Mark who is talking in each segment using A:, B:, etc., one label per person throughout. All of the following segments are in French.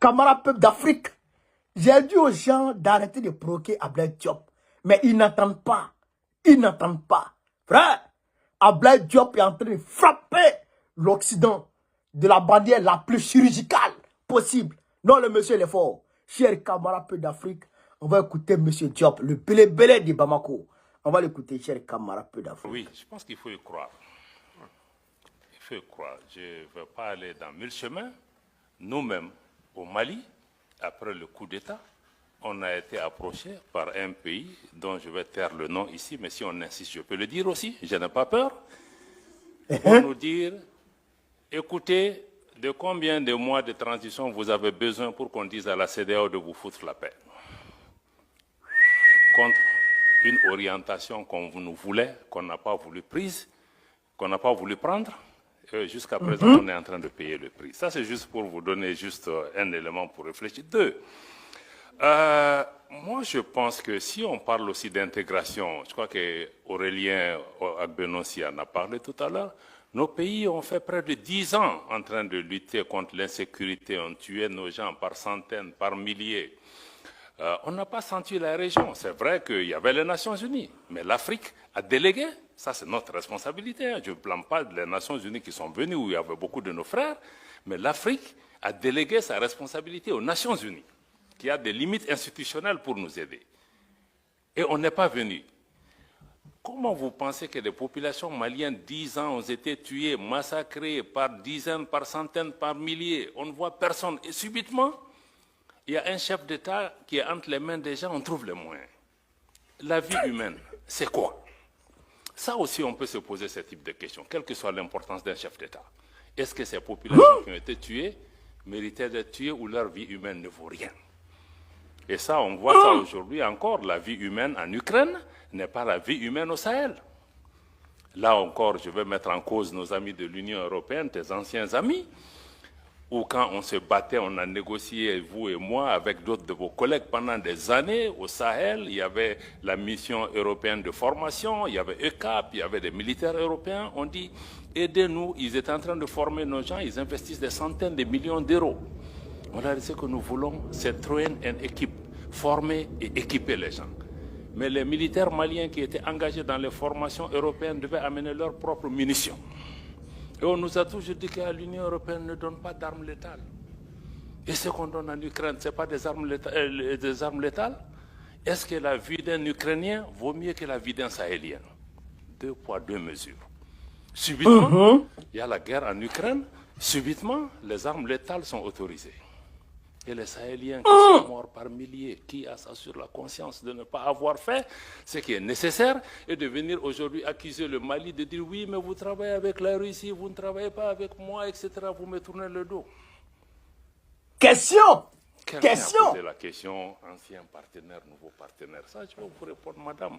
A: camarades peuple d'Afrique, j'ai dit aux gens d'arrêter de provoquer Ablaye Diop. Mais ils n'entendent pas. Ils n'entendent pas. Frère, Ablaye Diop est en train de frapper l'Occident de la bannière la plus chirurgicale possible. Non, le monsieur il est fort. Chers camarades peuple d'Afrique, on va écouter monsieur Diop, le belé de Bamako. On va l'écouter, chers camarades peuple d'Afrique.
B: Oui, je pense qu'il faut y croire. Il faut y croire. Je ne veux pas aller dans mille chemins. Nous-mêmes, au Mali, après le coup d'État, on a été approché par un pays dont je vais taire le nom ici, mais si on insiste, je peux le dire aussi, je n'ai pas peur, pour nous dire, écoutez, de combien de mois de transition vous avez besoin pour qu'on dise à la CEDEAO de vous foutre la paix contre une orientation qu'on nous voulait, qu'on n'a pas voulu prise, qu'on n'a pas voulu prendre. Jusqu'à présent, on est en train de payer le prix. Ça, c'est juste pour vous donner juste un élément pour réfléchir. Deux, moi, je pense que si on parle aussi d'intégration, je crois qu'Aurélien Agbenossi en a parlé tout à l'heure, nos pays ont fait près de 10 ans en train de lutter contre l'insécurité, ont tué nos gens par centaines, par milliers. On n'a pas senti la région. C'est vrai qu'il y avait les Nations Unies, mais l'Afrique a délégué. Ça, c'est notre responsabilité. Je ne blâme pas les Nations Unies qui sont venues, où il y avait beaucoup de nos frères, mais l'Afrique a délégué sa responsabilité aux Nations Unies, qui a des limites institutionnelles pour nous aider. Et on n'est pas venu. Comment vous pensez que les populations maliennes, 10 ans, ont été tuées, massacrées par dizaines, par centaines, par milliers? On ne voit personne. Et subitement, il y a un chef d'État qui est entre les mains des gens, on trouve les moyens. La vie humaine, c'est quoi? Ça aussi, on peut se poser ce type de questions, quelle que soit l'importance d'un chef d'État. Est-ce que ces populations qui ont été tuées méritaient d'être tuées ou leur vie humaine ne vaut rien? Et ça, on voit ça aujourd'hui encore. La vie humaine en Ukraine n'est pas la vie humaine au Sahel. Là encore, je vais mettre en cause nos amis de l'Union européenne, tes anciens amis, où quand on se battait, on a négocié, vous et moi, avec d'autres de vos collègues pendant des années au Sahel. Il y avait la mission européenne de formation, il y avait ECAP, il y avait des militaires européens. On dit, aidez-nous, ils étaient en train de former nos gens, ils investissent des centaines de millions d'euros. On a dit ce que nous voulons, c'est train une équipe, former et équiper les gens. Mais les militaires maliens qui étaient engagés dans les formations européennes devaient amener leurs propres munitions. Et on nous a toujours dit que l'Union européenne ne donne pas d'armes létales. Et ce qu'on donne en Ukraine, ce n'est pas des armes létales. Est-ce que la vie d'un Ukrainien vaut mieux que la vie d'un Sahélien? 2 poids, 2 mesures. Subitement, il y a la guerre en Ukraine. Subitement, les armes létales sont autorisées. Et les Sahéliens qui sont morts par milliers, qui a ça sur la conscience de ne pas avoir fait ce qui est nécessaire, et de venir aujourd'hui accuser le Mali de dire oui, mais vous travaillez avec la Russie, vous ne travaillez pas avec moi, etc. Vous me tournez le dos.
A: Question.
B: Quelqu'un a posé la question, ancien partenaire, nouveau partenaire. Ça, je vais vous répondre, madame.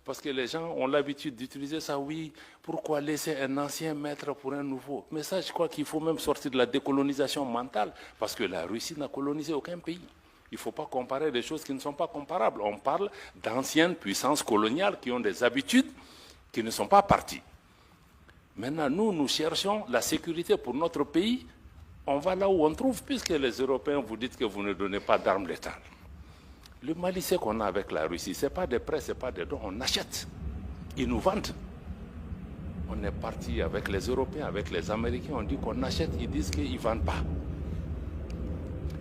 B: Parce que les gens ont l'habitude d'utiliser ça. Oui, pourquoi laisser un ancien maître pour un nouveau? Mais ça, je crois qu'il faut même sortir de la décolonisation mentale. Parce que la Russie n'a colonisé aucun pays. Il ne faut pas comparer des choses qui ne sont pas comparables. On parle d'anciennes puissances coloniales qui ont des habitudes qui ne sont pas parties. Maintenant, nous cherchons la sécurité pour notre pays. On va là où on trouve, puisque les Européens vous dites que vous ne donnez pas d'armes létales. Le Mali, c'est qu'on a avec la Russie, ce n'est pas des prêts, ce n'est pas des dons, on achète. Ils nous vendent. On est parti avec les Européens, avec les Américains, on dit qu'on achète, ils disent qu'ils ne vendent pas.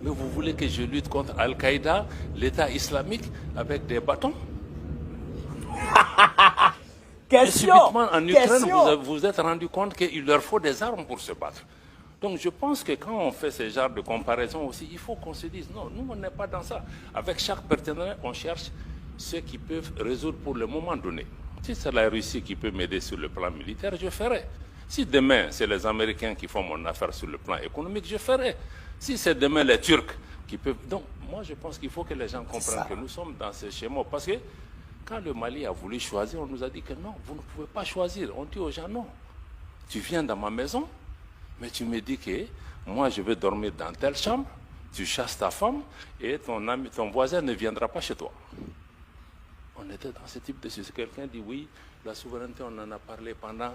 B: Mais vous voulez que je lutte contre Al-Qaïda, l'État islamique, avec des bâtons? Et subitement, en Ukraine, vous vous êtes rendu compte qu'il leur faut des armes pour se battre. Donc je pense que quand on fait ce genre de comparaison aussi, il faut qu'on se dise, non, nous on n'est pas dans ça. Avec chaque partenaire, on cherche ceux qui peuvent résoudre pour le moment donné. Si c'est la Russie qui peut m'aider sur le plan militaire, je ferai. Si demain, c'est les Américains qui font mon affaire sur le plan économique, je ferai. Si c'est demain les Turcs qui peuvent... Donc moi je pense qu'il faut que les gens comprennent que nous sommes dans ce schéma. Parce que quand le Mali a voulu choisir, on nous a dit que non, vous ne pouvez pas choisir. On dit aux gens, non, tu viens dans ma maison, mais tu me dis que moi je vais dormir dans telle chambre, tu chasses ta femme et ton voisin ne viendra pas chez toi. On était dans ce type de situation. Quelqu'un dit oui, la souveraineté, on en a parlé pendant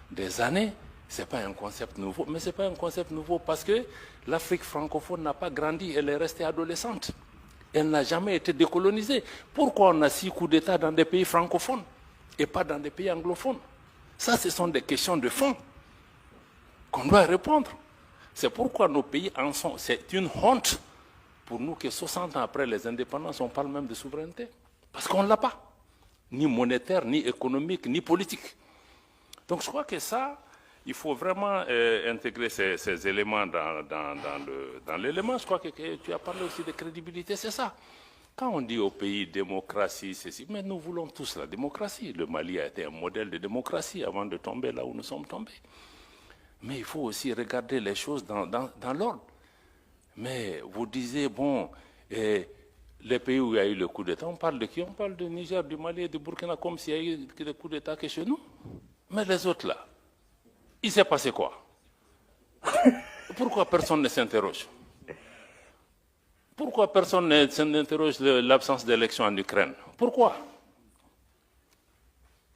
B: des années, Ce n'est pas un concept nouveau, mais ce n'est pas un concept nouveau parce que l'Afrique francophone n'a pas grandi, elle est restée adolescente. Elle n'a jamais été décolonisée. Pourquoi on a 6 coups d'État dans des pays francophones et pas dans des pays anglophones? Ça, ce sont des questions de fond qu'on doit répondre. C'est pourquoi nos pays en sont. C'est une honte pour nous que 60 ans après les indépendances, on parle même de souveraineté. Parce qu'on ne l'a pas. Ni monétaire, ni économique, ni politique. Donc je crois que ça, il faut vraiment intégrer ces éléments dans l'élément. Je crois que tu as parlé aussi de crédibilité, c'est ça. Quand on dit au pays démocratie, ceci, mais nous voulons tous la démocratie. Le Mali a été un modèle de démocratie avant de tomber là où nous sommes tombés. Mais il faut aussi regarder les choses dans l'ordre. Mais vous disiez, bon, les pays où il y a eu le coup d'État, on parle de qui? On parle de Niger, du Mali et du Burkina comme s'il y a eu des coups d'État que chez nous. Mais les autres là, il s'est passé quoi? Pourquoi personne ne s'interroge? Pourquoi personne n'interroge l'absence d'élection en Ukraine? Pourquoi?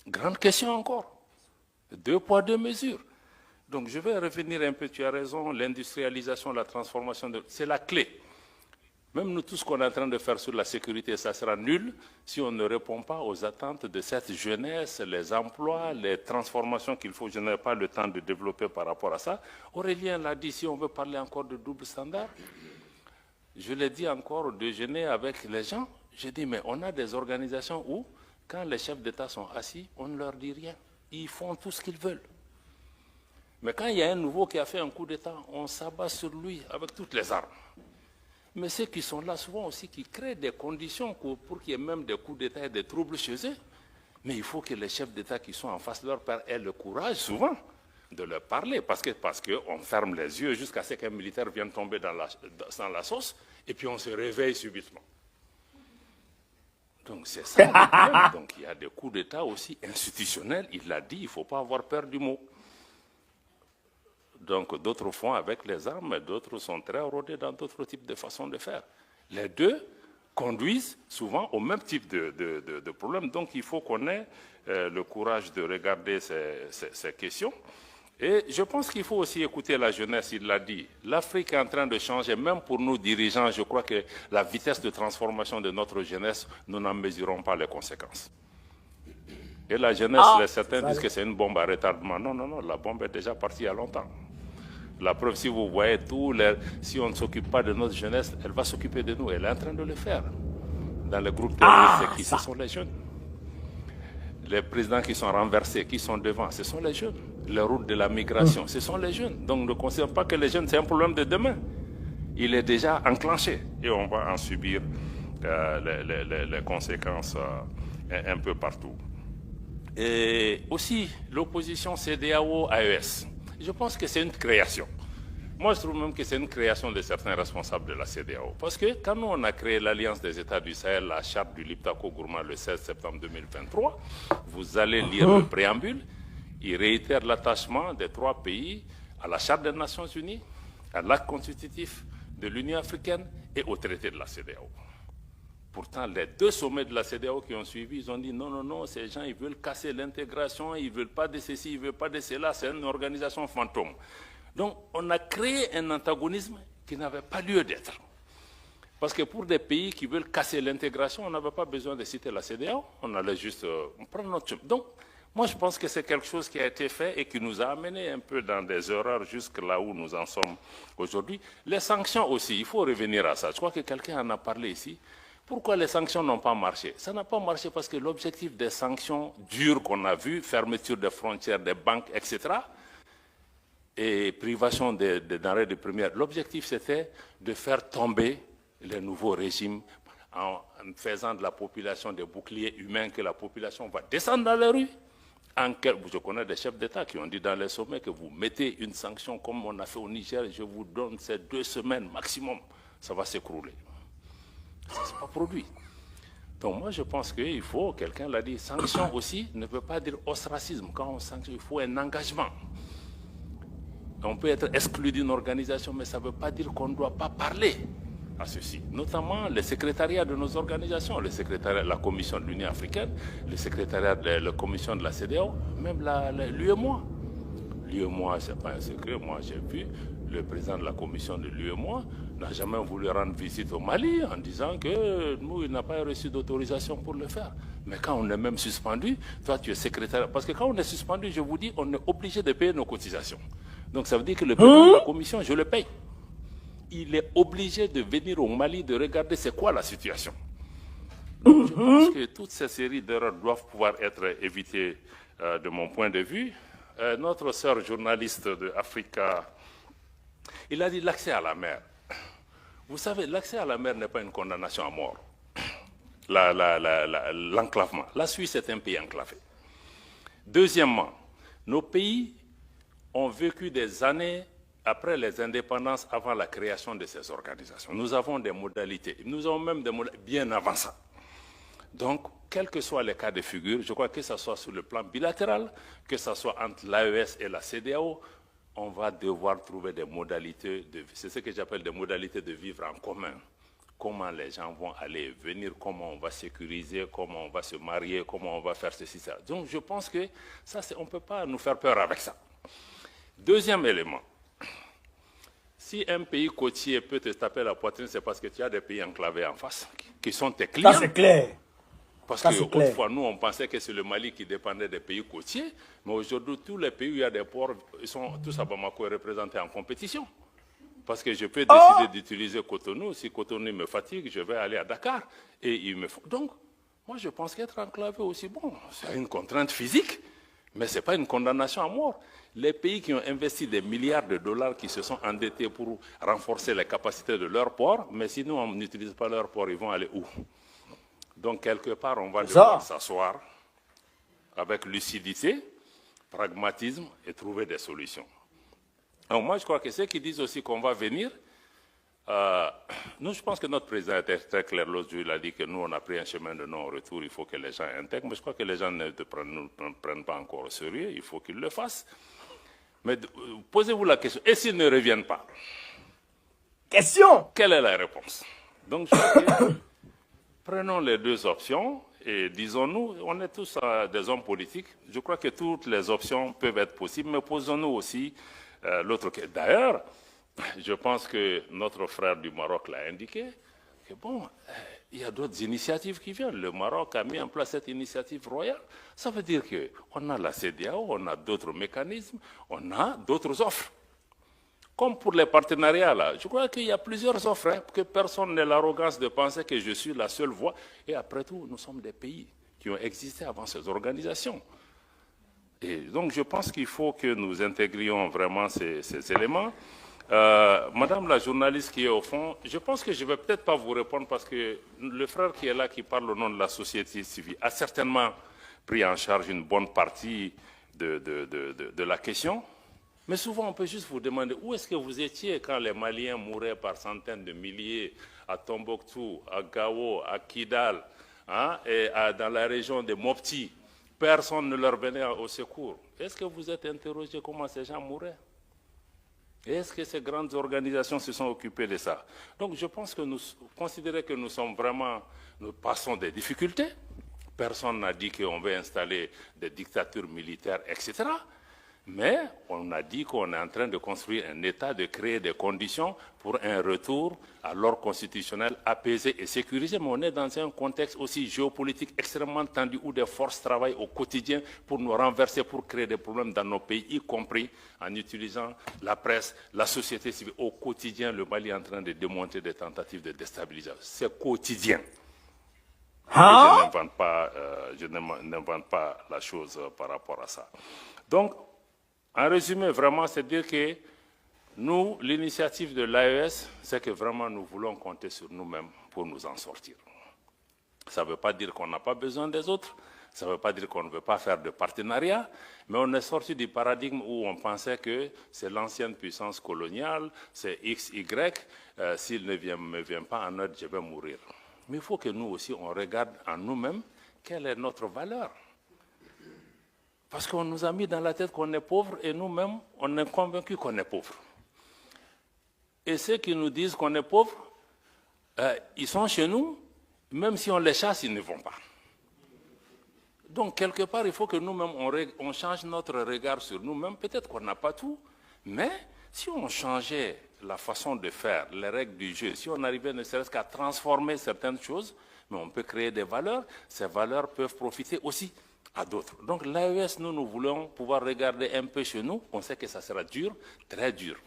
B: Grande question encore. 2 poids, 2 mesures. Donc je vais revenir un peu, tu as raison, l'industrialisation, la transformation, c'est la clé. Même nous, tout ce qu'on est en train de faire sur la sécurité, ça sera nul si on ne répond pas aux attentes de cette jeunesse, les emplois, les transformations qu'il faut. Je n'ai pas le temps de développer par rapport à ça. Aurélien l'a dit, si on veut parler encore de double standard, je l'ai dit encore au déjeuner avec les gens, j'ai dit, mais on a des organisations où, quand les chefs d'État sont assis, on ne leur dit rien. Ils font tout ce qu'ils veulent. Mais quand il y a un nouveau qui a fait un coup d'État, on s'abat sur lui avec toutes les armes. Mais ceux qui sont là souvent aussi, qui créent des conditions pour qu'il y ait même des coups d'État et des troubles chez eux. Mais il faut que les chefs d'État qui sont en face de leur père aient le courage souvent de leur parler. Parce qu'on ferme les yeux jusqu'à ce qu'un militaire vienne tomber dans la sauce et puis on se réveille subitement. Donc c'est ça le problème. Donc il y a des coups d'État aussi institutionnels. Il l'a dit, il ne faut pas avoir peur du mot. Donc d'autres font avec les armes, d'autres sont très rodés dans d'autres types de façons de faire. Les deux conduisent souvent au même type de problème. Donc il faut qu'on ait le courage de regarder ces questions. Et je pense qu'il faut aussi écouter la jeunesse, il l'a dit. L'Afrique est en train de changer, même pour nous dirigeants, je crois que la vitesse de transformation de notre jeunesse, nous n'en mesurons pas les conséquences. Et la jeunesse, certains disent que c'est une bombe à retardement. Non, non, non, la bombe est déjà partie il y a longtemps. La preuve, si vous voyez tout, si on ne s'occupe pas de notre jeunesse, elle va s'occuper de nous. Elle est en train de le faire. Dans le groupe terroriste, ce sont les jeunes. Les présidents qui sont renversés, qui sont devant, ce sont les jeunes. Les routes de la migration, ce sont les jeunes. Donc ne considérez pas que les jeunes, c'est un problème de demain. Il est déjà enclenché et on va en subir les conséquences un peu partout. Et aussi, l'opposition CEDEAO-AES. Je pense que c'est une création. Moi, je trouve même que c'est une création de certains responsables de la CEDEAO. Parce que quand nous, on a créé l'Alliance des États du Sahel, la charte du Liptako-Gourma le 16 septembre 2023, vous allez lire le préambule, il réitère l'attachement des 3 pays à la charte des Nations Unies, à l'acte constitutif de l'Union africaine et au traité de la CEDEAO. Pourtant, les 2 sommets de la CEDEAO qui ont suivi, ils ont dit non, non, non, ces gens, ils veulent casser l'intégration, ils ne veulent pas de ceci, ils ne veulent pas de cela, c'est une organisation fantôme. Donc, on a créé un antagonisme qui n'avait pas lieu d'être. Parce que pour des pays qui veulent casser l'intégration, on n'avait pas besoin de citer la CEDEAO, on allait juste prendre notre chemin. Donc, moi, je pense que c'est quelque chose qui a été fait et qui nous a amené un peu dans des erreurs jusque là où nous en sommes aujourd'hui. Les sanctions aussi, il faut revenir à ça. Je crois que quelqu'un en a parlé ici. Pourquoi les sanctions n'ont pas marché? Ça n'a pas marché parce que l'objectif des sanctions dures qu'on a vues, fermeture des frontières, des banques, etc., et privation des denrées de première, l'objectif c'était de faire tomber les nouveaux régimes en faisant de la population des boucliers humains, que la population va descendre dans les rues. Je connais des chefs d'État qui ont dit dans les sommets que vous mettez une sanction comme on a fait au Niger, je vous donne ces 2 semaines maximum, ça va s'écrouler. Ça ne s'est pas produit. Donc moi je pense qu'il faut, quelqu'un l'a dit, sanction aussi ne veut pas dire ostracisme. Quand on sanctionne, il faut un engagement. On peut être exclu d'une organisation, mais ça ne veut pas dire qu'on ne doit pas parler à ceci. Notamment les secrétariats de nos organisations, le secrétariat de la Commission de l'Union africaine, le secrétariat de la Commission de la CEDEAO, même l'UEMOA. L'UEMOA, ce n'est pas un secret. Moi, j'ai vu le président de la commission de l'UEMOA n'a jamais voulu rendre visite au Mali en disant que nous, il n'a pas reçu d'autorisation pour le faire. Mais quand on est même suspendu, toi, tu es secrétaire. Parce que quand on est suspendu, je vous dis, on est obligé de payer nos cotisations. Donc, ça veut dire que le président de la commission, je le paye. Il est obligé de venir au Mali, de regarder c'est quoi la situation. Donc, je pense que toutes ces séries d'erreurs doivent pouvoir être évitées de mon point de vue. Notre sœur journaliste de Africa, il a dit l'accès à la mer. Vous savez, l'accès à la mer n'est pas une condamnation à mort. L'enclavement. La Suisse est un pays enclavé. Deuxièmement, nos pays ont vécu des années après les indépendances, avant la création de ces organisations. Nous avons des modalités. Nous avons même des modalités bien avant ça. Donc, quels que soient les cas de figure, je crois que ce soit sur le plan bilatéral, que ce soit entre l'AES et la CEDEAO, on va devoir trouver des modalités, c'est ce que j'appelle des modalités de vivre en commun. Comment les gens vont aller et venir, comment on va sécuriser, comment on va se marier, comment on va faire ceci, ça. Donc, je pense que ça, on ne peut pas nous faire peur avec ça. Deuxième élément. Si un pays côtier peut te taper la poitrine, c'est parce que tu as des pays enclavés en face, qui sont tes clients.
A: Ça, c'est clair.
B: Parce qu'autrefois, nous, on pensait que c'est le Mali qui dépendait des pays côtiers, mais aujourd'hui, tous les pays où il y a des ports, ils sont tous à Bamako représentés en compétition. Parce que je peux décider d'utiliser Cotonou. Si Cotonou me fatigue, je vais aller à Dakar. Et il me faut... Donc, moi, je pense qu'être enclavé aussi, bon, c'est une contrainte physique, mais ce n'est pas une condamnation à mort. Les pays qui ont investi des milliards de dollars, qui se sont endettés pour renforcer les capacités de leurs ports, mais sinon on n'utilise pas leurs ports, ils vont aller où? Donc, quelque part, on va devoir s'asseoir avec lucidité, pragmatisme et trouver des solutions. Donc, moi, je crois que ceux qui disent aussi qu'on va venir, nous, je pense que notre président était très clair l'autre jour, il a dit que nous, on a pris un chemin de non-retour, il faut que les gens intègrent, mais je crois que les gens ne prennent pas encore au sérieux, il faut qu'ils le fassent. Mais posez-vous la question, et s'ils ne reviennent pas?
A: Question.
B: Quelle est la réponse? Donc, je crois que prenons les deux options et disons-nous, on est tous des hommes politiques, je crois que toutes les options peuvent être possibles, mais posons-nous aussi l'autre question. D'ailleurs, je pense que notre frère du Maroc l'a indiqué, que bon, il y a d'autres initiatives qui viennent. Le Maroc a mis en place cette initiative royale. Ça veut dire qu'on a la CEDEAO, on a d'autres mécanismes, on a d'autres offres. Comme pour les partenariats, là, je crois qu'il y a plusieurs offres, hein, que personne n'ait l'arrogance de penser que je suis la seule voix. Et après tout, nous sommes des pays qui ont existé avant ces organisations. Et donc, je pense qu'il faut que nous intégrions vraiment ces éléments. Madame la journaliste qui est au fond, je pense que je ne vais peut-être pas vous répondre parce que le frère qui est là, qui parle au nom de la société civile, a certainement pris en charge une bonne partie de la question. Mais souvent, on peut juste vous demander où est-ce que vous étiez quand les Maliens mouraient par centaines de milliers à Tombouctou, à Gao, à Kidal, hein, et dans la région de Mopti. Personne ne leur venait au secours. Est-ce que vous êtes interrogé comment ces gens mouraient? Est-ce que ces grandes organisations se sont occupées de ça? Donc je pense que nous considérons que nous sommes vraiment, nous passons des difficultés. Personne n'a dit qu'on veut installer des dictatures militaires, etc. Mais on a dit qu'on est en train de construire un État, de créer des conditions pour un retour à l'ordre constitutionnel apaisé et sécurisé. Mais on est dans un contexte aussi géopolitique extrêmement tendu où des forces travaillent au quotidien pour nous renverser, pour créer des problèmes dans nos pays, y compris en utilisant la presse, la société civile. Au quotidien, le Mali est en train de démonter des tentatives de déstabilisation. C'est quotidien.
A: Hein?
B: Je n'invente pas la chose par rapport à ça. Donc, en résumé, vraiment, c'est dire que nous, l'initiative de l'AES, c'est que vraiment nous voulons compter sur nous-mêmes pour nous en sortir. Ça ne veut pas dire qu'on n'a pas besoin des autres, ça ne veut pas dire qu'on ne veut pas faire de partenariat, mais on est sorti du paradigme où on pensait que c'est l'ancienne puissance coloniale, c'est X, Y, s'il ne me vient pas en aide, je vais mourir. Mais il faut que nous aussi, on regarde en nous-mêmes quelle est notre valeur. Parce qu'on nous a mis dans la tête qu'on est pauvre et nous-mêmes, on est convaincus qu'on est pauvre. Et ceux qui nous disent qu'on est pauvre, ils sont chez nous, même si on les chasse, ils ne vont pas. Donc, quelque part, il faut que nous-mêmes, on change notre regard sur nous-mêmes. Peut-être qu'on n'a pas tout, mais si on changeait la façon de faire, les règles du jeu, si on arrivait ne serait-ce qu'à transformer certaines choses, mais on peut créer des valeurs, ces valeurs peuvent profiter aussi à d'autres. Donc l'AES, nous voulons pouvoir regarder un peu chez nous, on sait que ça sera dur, très dur.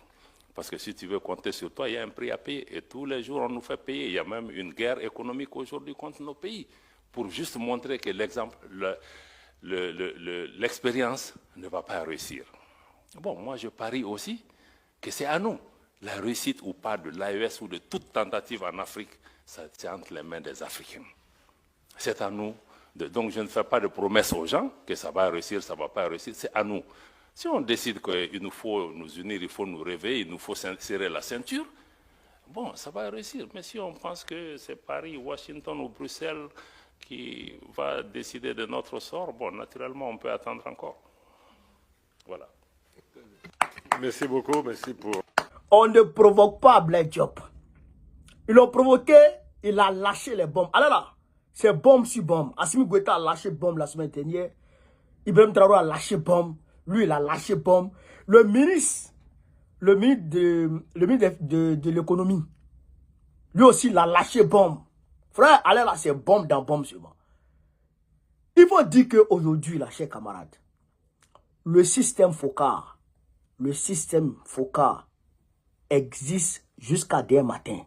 B: Parce que si tu veux compter sur toi, il y a un prix à payer. Et tous les jours, on nous fait payer. Il y a même une guerre économique aujourd'hui contre nos pays. Pour juste montrer que l'exemple, l'expérience ne va pas réussir. Bon, moi je parie aussi que c'est à nous. La réussite ou pas de l'AES ou de toute tentative en Afrique, c'est entre les mains des Africains. C'est à nous. Donc je ne fais pas de promesses aux gens que ça va réussir, ça ne va pas réussir. C'est à nous. Si on décide qu'il nous faut nous unir, il faut nous réveiller, il nous faut serrer la ceinture, bon, ça va réussir. Mais si on pense que c'est Paris, Washington ou Bruxelles qui va décider de notre sort, bon, naturellement, on peut attendre encore. Voilà.
C: Merci beaucoup, merci pour...
A: On ne provoque pas Ablaye Diop. Ils l'ont provoqué, il a lâché les bombes. Alors là, c'est bombe sur bombe. Assimi Goïta a lâché bombe la semaine dernière. Ibrahim Traoré a lâché bombe. Lui, il a lâché bombe. Le ministre de l'économie, lui aussi, il a lâché bombe. Frère, allez là, c'est bombe dans bombe seulement. Il faut dire qu'aujourd'hui, là, chers camarades, le système Foccart existe jusqu'à demain matin.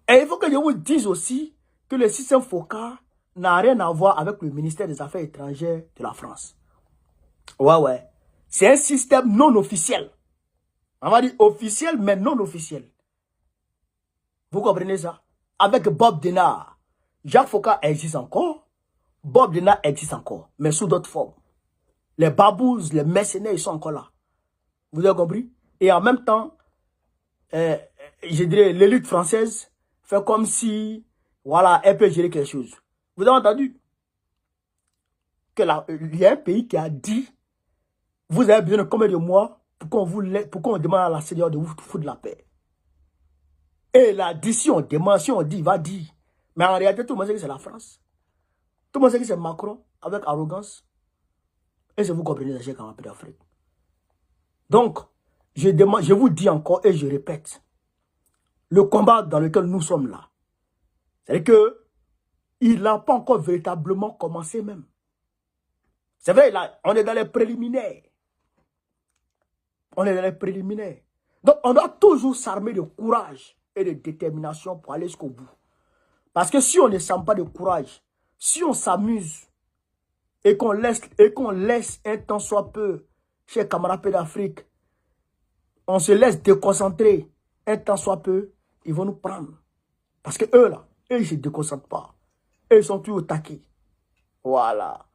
A: Et il faut que je vous dise aussi que le système Foccart n'a rien à voir avec le ministère des Affaires étrangères de la France. Ouais. C'est un système non officiel. On va dire officiel, mais non officiel. Vous comprenez ça? Avec Bob Denard, Jacques Foccart existe encore. Bob Denard existe encore, mais sous d'autres formes. Les babous, les mercenaires, ils sont encore là. Vous avez compris? Et en même temps, je dirais, l'élite française fait comme si, voilà, elle peut gérer quelque chose. Vous avez entendu? Il y a un pays qui a dit, vous avez besoin de combien de mois pour qu'on demande à la Seigneur de vous foutre la paix. Et là, d'ici on demande, si on dit, il va dire. Mais en réalité, tout le monde sait que c'est la France. Tout le monde sait que c'est Macron, avec arrogance. Et je vous comprenez, les gens qui ont appris d'Afrique. Donc, je vous dis encore et je répète, le combat dans lequel nous sommes là, c'est que il n'a pas encore véritablement commencé même. C'est vrai, là, on est dans les préliminaires. On est dans les préliminaires. Donc, on doit toujours s'armer de courage et de détermination pour aller jusqu'au bout. Parce que si on ne sent pas de courage, si on s'amuse et qu'on laisse un temps soit peu, chers camarades d'Afrique, on se laisse déconcentrer un temps soit peu, ils vont nous prendre. Parce que eux là, eux ils ne se déconcentrent pas. Eux ils sont toujours taqués. Voilà.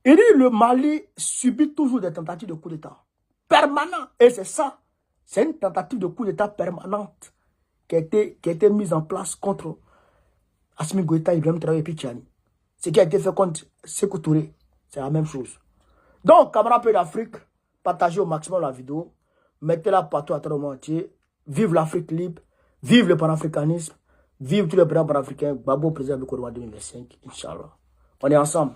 A: Il dit le Mali subit toujours des tentatives de coup d'État. Permanent. Et c'est ça. C'est une tentative de coup d'État permanente qui a été mise en place contre Assimi Goïta, Ibrahim Traoré et Pichani. Ce qui a été fait contre Sékou Touré, c'est la même chose. Donc, camarades d'Afrique, partagez au maximum la vidéo. Mettez-la partout à travers le monde entier. Vive l'Afrique libre. Vive le panafricanisme. Vive tous les présidents panafricains. Babo président du Côte d'Ivoire 2025. Inch'Allah. On est ensemble.